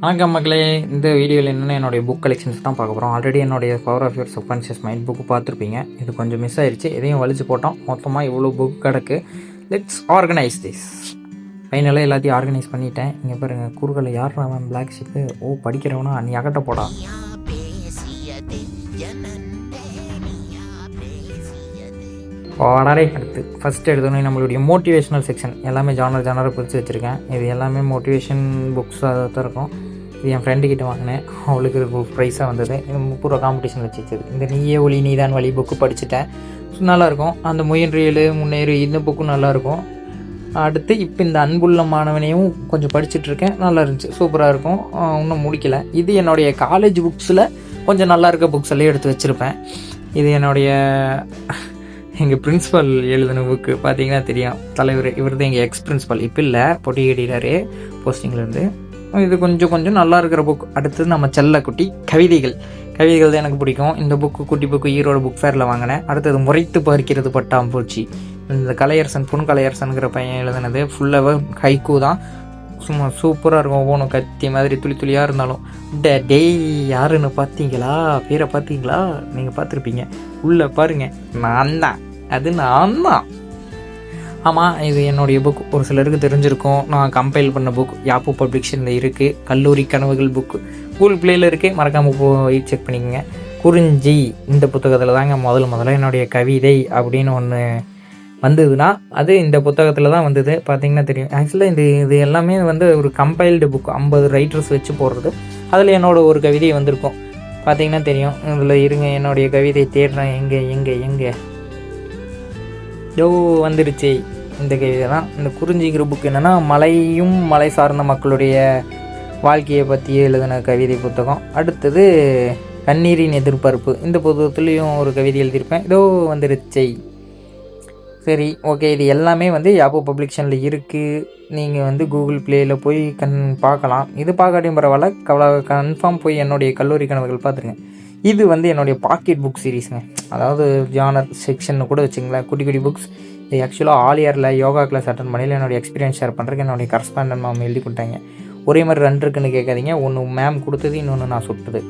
வணக்கம் மக்களே. இந்த வீடியோவில் என்னென்ன என்னுடைய புக் கலெக்ஷன்ஸ் தான் பார்க்க போகிறோம். ஆல்ரெடி என்னுடைய power of your subconscious mind book பார்த்துருப்பீங்க. இது கொஞ்சம் மிஸ் ஆயிடுச்சு, எதையும் வலிச்சு போட்டோம். மொத்தமாக இவ்வளோ புக் கிடக்கு. Let's organise this. ஃபைனலாக எல்லாத்தையும் ஆர்கனைஸ் பண்ணிட்டேன். இங்கே பாருங்கள், குறுகளை யார் அவன் பிளாக் ஷிப்பு. ஓ, படிக்கிறவனா நீ அகட்ட போடா. பாடாரே. அடுத்து ஃபஸ்ட்டு எடுத்தோன்னே நம்மளுடைய மோட்டிவேஷனல் செக்ஷன் எல்லாமே ஜானரை பிரித்து வச்சுருக்கேன். இது எல்லாமே மோட்டிவேஷன் புக்ஸாக தான் இருக்கும். இது என் ஃப்ரெண்டுக்கிட்ட வாங்கினேன், அவளுக்கு ப்ரைஸாக வந்தது. இது 30 ரூபா காம்படிஷன் வச்சுச்சு. இந்த நீயே ஒளி நீதான் வழி புக்கு படிச்சுட்டேன், நல்லாயிருக்கும். அந்த முயன்றேழு முன்னேறு இந்த புக்கும் நல்லாயிருக்கும். அடுத்து இப்போ இந்த அன்புள்ள மாணவனையும் கொஞ்சம் படிச்சுட்ருக்கேன், நல்லா இருந்துச்சு, சூப்பராக இருக்கும். இன்னும் முடிக்கலை. இது என்னுடைய காலேஜ் புக்ஸில் கொஞ்சம் நல்லா இருக்க புக்ஸ் எல்லாம் எடுத்து வச்சுருப்பேன். இது என்னுடைய எங்கள் பிரின்ஸிபல் எழுதின புக்கு பார்த்தீங்கன்னா தெரியும், தலைவர். இவர் தான் எங்கள் எக்ஸ் பிரின்ஸிபல், இப்போ இல்லை, பொட்டி கட்டிட்டாரு போஸ்டிங்லேருந்து. இது கொஞ்சம் நல்லா இருக்கிற புக். அடுத்தது நம்ம செல்லக்குட்டி கவிதைகள் தான் எனக்கு பிடிக்கும். இந்த புக்கு குட்டி புக்கு ஈரோடு புக் ஃபேரில் வாங்கினேன். அடுத்தது முறைத்து பார்க்கிறது பட்டாம்பூச்சி. இந்த கலையரசன் பொன் கலையரசனுங்கிற பையன் எழுதுனது. ஃபுல்லாக ஹைக்கூ தான், சும்மா சூப்பராக இருக்கும். ஒவ்வொன்றும் கத்தி மாதிரி துளி துளியாக இருந்தாலும். டேய் யாருன்னு பார்த்தீங்களா, பேரை பார்த்தீங்களா? நீங்கள் பார்த்துருப்பீங்க, உள்ளே பாருங்கள், நான் தான். ஆமாம், இது என்னுடைய புக். ஒரு சிலருக்கு தெரிஞ்சிருக்கும், நான் கம்பைல் பண்ண புக் யாப்பு பப்ளிஷனில் இருக்குது. கல்லூரி கனவுகள் புக்கு கூகுள் ப்ளேயில் இருக்குது, மறக்காமல் போய் செக் பண்ணிக்கோங்க. குறிஞ்சி இந்த புத்தகத்தில் தாங்க முதல்ல என்னுடைய கவிதை அப்படின்னு ஒன்று வந்ததுன்னா அது இந்த புத்தகத்தில் தான் வந்தது. பார்த்திங்கன்னா தெரியும். ஆக்சுவலாக இது எல்லாமே வந்து ஒரு கம்பைல்டு புக், 50 ரைட்டர்ஸ் வச்சு போடுறது. அதில் என்னோடய ஒரு கவிதை வந்திருக்கும், பார்த்திங்கன்னா தெரியும். இதில் இருங்க, என்னுடைய கவிதை தேடுறேன், எங்கே வந்துடுச்சு. இந்த கவிதை தான். இந்த குறிஞ்சிங்கிற புக் என்னென்னா, மலையும் மலை சார்ந்த மக்களுடைய வாழ்க்கையை பற்றி எழுதின கவிதை புத்தகம். அடுத்தது கண்ணீரின் எதிர்பார்ப்பு. இந்த புத்தகத்துலேயும் ஒரு கவிதை எழுதியிருப்பேன், வந்துடுச்சு. சரி, ஓகே. இது எல்லாமே வந்து யாப்பு பப்ளிஷனில் இருக்குது. நீங்கள் வந்து கூகுள் ப்ளேயில் போய் பார்க்கலாம். இது பார்க்காட்டியும் பரவாயில்ல, கன்ஃபார்ம் போய் என்னுடைய கல்லூரி கனவுகள் பார்த்துருங்க. இது வந்து என்னுடைய பாக்கெட் புக் சீரீஸுங்க, அதாவது ஜானர் செக்ஷன்னு கூட வச்சுங்களேன். குட்டி புக்ஸ். இது ஆக்சுவலாக ஆல் இயரில் யோகா கிளாஸ் அட்டன் பண்ணல என்னுடைய எக்ஸ்பீரியன்ஸ் ஷேர் பண்ணுறதுக்கு என்னுடைய கரஸ்பாண்டன்ட் மேம் எழுதி கொடுத்தாங்க. ஒரே மாதிரி 2 இருக்குன்னு கேட்காதீங்க, ஒன்று மேம் கொடுத்தது, இன்னொன்று நான் சுட்டது.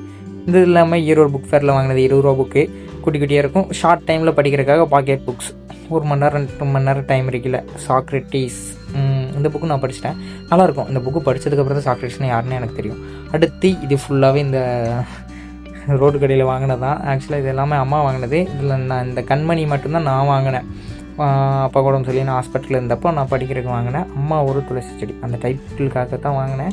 இது இல்லாமல் ஈரோடு புக் ஃபேரில் வாங்கினது 20 ரூபா புக்கு. குட்டியாக இருக்கும், ஷார்ட் டைமில் படிக்கிறதுக்காக பாக்கெட் புக்ஸ். 1 மணி நேரம் 2 மணி நேரம் டைம் இருக்குல்ல. சாக்ரட்டிஸ், இந்த புக்கு நான் படிச்சிட்டேன், நல்லாயிருக்கும். இந்த புக்கு படித்ததுக்கப்புறம் தான் சாக்ரட்டிஸ்னு யாருன்னு எனக்கு தெரியும். அடுத்து இது ஃபுல்லாகவே இந்த ரோடு கடையில் வாங்கினது தான். ஆக்சுவலாக இது எல்லாமே அம்மா வாங்கினது. இதில் நான் இந்த கண்மணி மட்டும்தான் நான் வாங்கினேன். அப்பா கூட சொல்லி நான் ஹாஸ்பிட்டலில் இருந்தப்போ நான் படிக்கிறதுக்கு வாங்கினேன். அம்மா ஒரு துளசி செடி, அந்த டைட்டிலுக்காக தான் வாங்கினேன்.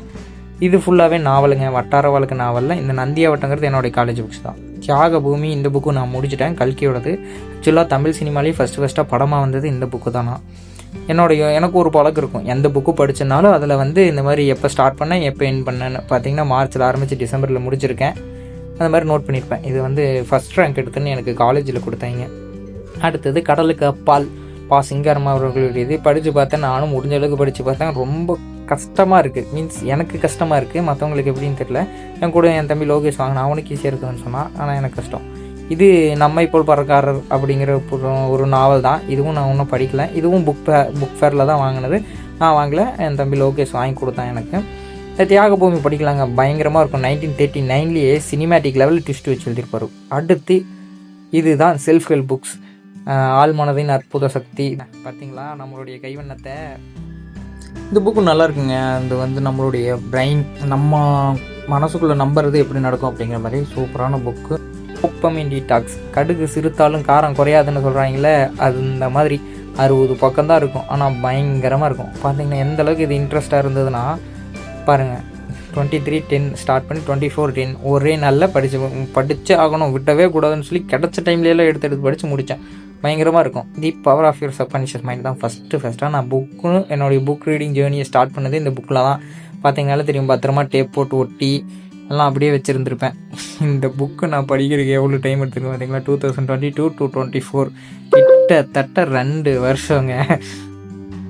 இது ஃபுல்லாகவே நாவலுங்க, வட்டார வழக்கு நாவலில். இந்த நந்தியாவட்டங்கிறது என்னுடைய காலேஜ் புக்ஸ் தான். தியாக பூமி இந்த புக்கு நான் முடிச்சிட்டேன், கல்கியோடது. ஆக்சுவலாக தமிழ் சினிமாலேயே ஃபஸ்ட்டாக படமாக வந்தது இந்த புக்கு தான். எனக்கு ஒரு பழக்கம் இருக்கும், எந்த புக்கு படித்தனாலும் அதில் வந்து இந்த மாதிரி எப்போ ஸ்டார்ட் பண்ணேன் எப்போ என் பண்ணேன்னு பார்த்தீங்கன்னா மார்ச்சில் ஆரம்பித்து டிசம்பரில் முடிச்சிருக்கேன். அந்த மாதிரி நோட் பண்ணியிருப்பேன். இது வந்து ஃபஸ்ட் ரேங்க் எடுத்துன்னு எனக்கு காலேஜில் கொடுத்தாங்க. அடுத்தது கடலுக்கு அப்பால் சிங்காரம் அவர்களுடைய இது படித்து பார்த்தேன். நானும் முடிஞ்ச அளவுக்கு படித்து பார்த்தேன். ரொம்ப கஷ்டமாக இருக்குது, மீன்ஸ் எனக்கு கஷ்டமாக இருக்குது, மற்றவங்களுக்கு எப்படின்னு தெரியல. என் கூட என் தம்பி லோகேஷ் வாங்கினா அவனுக்கு ஈஸியாக இருக்குதுன்னு சொன்னான், ஆனால் எனக்கு கஷ்டம். இது நம்மை போல் பறக்காரர் அப்படிங்கிற ஒரு நாவல் தான். இதுவும் நான் இன்னும் படிக்கலை. இதுவும் புக் ஃபேரில் தான் வாங்கினது, நான் வாங்கலை, என் தம்பி லோகேஷ் வாங்கி கொடுத்தான் எனக்கு. தியாக பூமி படிக்கலாங்க, பயங்கரமாக இருக்கும். 1939 சினிமேட்டிக் லெவலில் ட்விஸ்ட் வச்சு எழுதியிருப்பார். அடுத்து இதுதான் செல்ஃப் ஹெல்ப் புக்ஸ். ஆழ்மனதின் அற்புத சக்தி. பார்த்திங்களா நம்மளுடைய கைவண்ணத்தை. இந்த புக்கு நல்லா இருக்குங்க. இது வந்து நம்மளுடைய பிரெயின், நம்ம மனசுக்குள்ளே நம்புறது எப்படி நடக்கும் அப்படிங்கிற மாதிரி சூப்பரான புக்கு. Dopamine detox. கடுகு சிறுத்தாலும் காரம் குறையாதுன்னு சொல்கிறாங்களே, அது இந்த மாதிரி 60 பக்கம் தான் இருக்கும், ஆனால் பயங்கரமாக இருக்கும். பார்த்திங்கன்னா எந்த அளவுக்கு இது இன்ட்ரெஸ்ட்டாக இருந்ததுன்னா பாருங்கள். 23:10 ஸ்டார்ட் பண்ணி 24:10 ஒரே நாளில் படித்து ஆகணும், விட்டவே கூடாதுன்னு சொல்லி கிடச்ச டைம்லேயெல்லாம் எடுத்து படித்து முடித்தேன். பயங்கரமாக இருக்கும். The power of your subconscious mind தான் ஃபஸ்ட்டாக நான் என்னுடைய புக் ரீடிங் ஜேர்னியை ஸ்டார்ட் பண்ணது இந்த புக்கில் தான். பார்த்தீங்கனால தெரியும், பத்திரமா டேப் போட்டு ஒட்டி எல்லாம் அப்படியே வச்சுருந்துருப்பேன். இந்த புக்கு நான் படிக்கிறதுக்கு எவ்வளோ டைம் எடுத்துருக்கேன் பார்த்தீங்களா, 2022 to 2024, கிட்டத்தட்ட 2 வருஷங்க.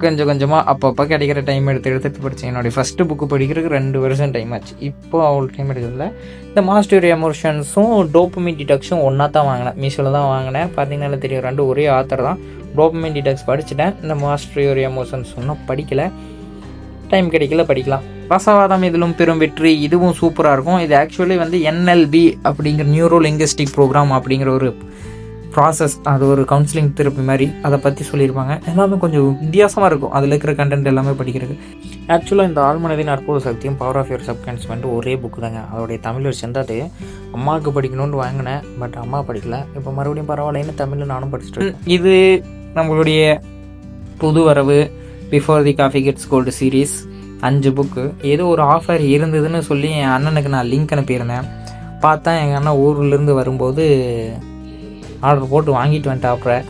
கொஞ்சமாக அப்பப்போ கிடைக்கிற டைம் எடுத்து படித்தேன். என்னுடைய ஃபஸ்ட்டு புக்கு படிக்கிறதுக்கு 2 வருஷம் டைம் ஆச்சு. இப்போது அவ்வளோ டைம் எடுக்கிறதில்ல. இந்த மாஸ்டர் யுவர் எமோஷன்ஸும் டோபமைன் டிடாக்ஸும் ஒன்றா தான் வாங்கினேன், மீஷோவில் தான் வாங்கினேன். பார்த்தீங்கன்னா தெரியும், 2 ஒரே ஆத்தர் தான். டோபமைன் டிடாக்ஸ் படிச்சுட்டேன், இந்த மாஸ்டர் யுவர் எமோஷன்ஸ் ஒன்றும் படிக்கலை. டைம் கிடைக்கல படிக்கலாம். ரசவாதம் இதிலும் பெரும் வெற்றி, இதுவும் சூப்பராக இருக்கும். இது ஆக்சுவலி வந்து NLP அப்படிங்கிற நியூரோ லிங்குவிஸ்டிக் ப்ரோக்ராம் அப்படிங்கிற ஒரு ப்ராசஸ், அது ஒரு கவுன்சிலிங் தெரப்பி மாதிரி, அதை பற்றி சொல்லியிருப்பாங்க. எல்லாமே கொஞ்சம் வித்தியாசமாக இருக்கும் அதில் இருக்கிற கண்டென்ட் எல்லாமே படிக்கிறது. ஆக்சுவலாக இந்த ஆழ்மனதின் அற்புத சக்தியும் பவர் ஆஃப் யுவர் சப்கான்ஷியஸ் ஒரே புக்கு தாங்க. அதோடைய தமிழ் வெர்ஷன் தான் அது. அம்மாவுக்கு படிக்கணும்னு வாங்கினேன், பட் அம்மா படிக்கல. இப்போ மறுபடியும் பரவாயில்லன்னு தமிழில் நானும் படிச்சுட்டு. இது நம்மளுடைய புது வரவு before the coffee gets cold series 5 book. ஏதோ ஒரு ஆஃபர் இருந்ததுன்னு சொல்லி என் அண்ணனுக்கு நான் லிங்க் அனுப்பியிருந்தேன். பார்த்தா எங்கள் அண்ணன் ஊர்லேருந்து வரும்போது ஆர்டர் போட்டு வாங்கிட்டு வந்துட்டேன். அப்புறம்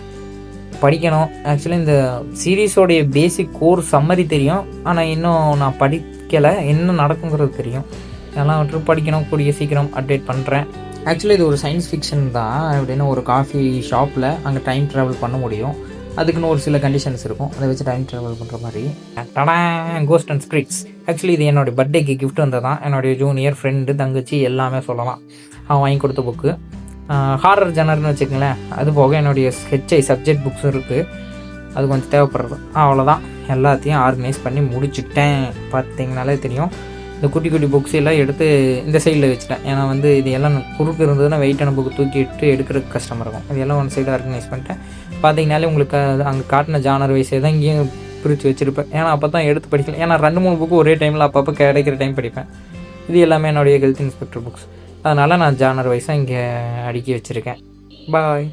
படிக்கணும். ஆக்சுவலி இந்த சீரீஸோடைய பேசிக் கோர் சம்மரி தெரியும், ஆனால் இன்னும் நான் படிக்கலை. என்ன நடக்குங்கிறது தெரியும். இதெல்லாம் படிக்கணும். கூடிய சீக்கிரம் அப்டேட் பண்ணுறேன். ஆக்சுவலி இது ஒரு சயின்ஸ் ஃபிக்ஷன் தான். எப்படின்னா ஒரு காஃபி ஷாப்பில் அங்கே டைம் ட்ராவல் பண்ண முடியும். அதுக்குன்னு ஒரு சில கண்டிஷன்ஸ் இருக்கும். அதை வச்சு டைம் ட்ராவல் பண்ணுற மாதிரி. Cost and spirits. ஆக்சுவலி இது என்னுடைய பர்த்டேக்கு கிஃப்ட் வந்தது தான். என்னுடைய ஜூனியர் ஃப்ரெண்டு, தங்கச்சி எல்லாமே சொல்லலாம். அவன் வாங்கி கொடுத்த புக்கு. ஹாரர் ஜனர்னு வச்சுக்கங்களேன். அது போக என்னுடைய ஸ்கெட்சை சப்ஜெக்ட் புக்ஸும் இருக்குது. அது கொஞ்சம் தேவைப்படுறது. அவ்வளோதான், எல்லாத்தையும் ஆர்கனைஸ் பண்ணி முடிச்சுட்டேன். பார்த்தீங்கனாலே தெரியும். இந்த குட்டி குட்டி புக்ஸ் எல்லாம் எடுத்து இந்த சைடில் வச்சுட்டேன். ஏன்னா வந்து இது எல்லாம் குறுக்கு இருந்ததுன்னா வெயிட்டான புக்கு தூக்கிட்டு எடுக்கிறதுக்கு கஷ்டமாக இருக்கும். இதெல்லாம் ஒன் சைடு ஆர்கனைஸ் பண்ணிட்டேன். பார்த்தீங்கனாலே உங்களுக்கு அங்கே காட்டின ஜானர் வயசே தான் இங்கேயும் பிரித்து வச்சுருப்பேன். ஏன்னா அப்போ தான் எடுத்து படிக்கலாம். ஏன்னா 2-3 புக்கு ஒரே டைமில் அப்பப்போ கிடைக்கிற டைம் படிப்பேன். இது எல்லாமே என்னுடைய ஹெல்த் இன்ஸ்பெக்டர் புக்ஸ். அதனால் நான் ஜானர் வைஸாக இங்கே அடுக்கி வச்சுருக்கேன். பாய்.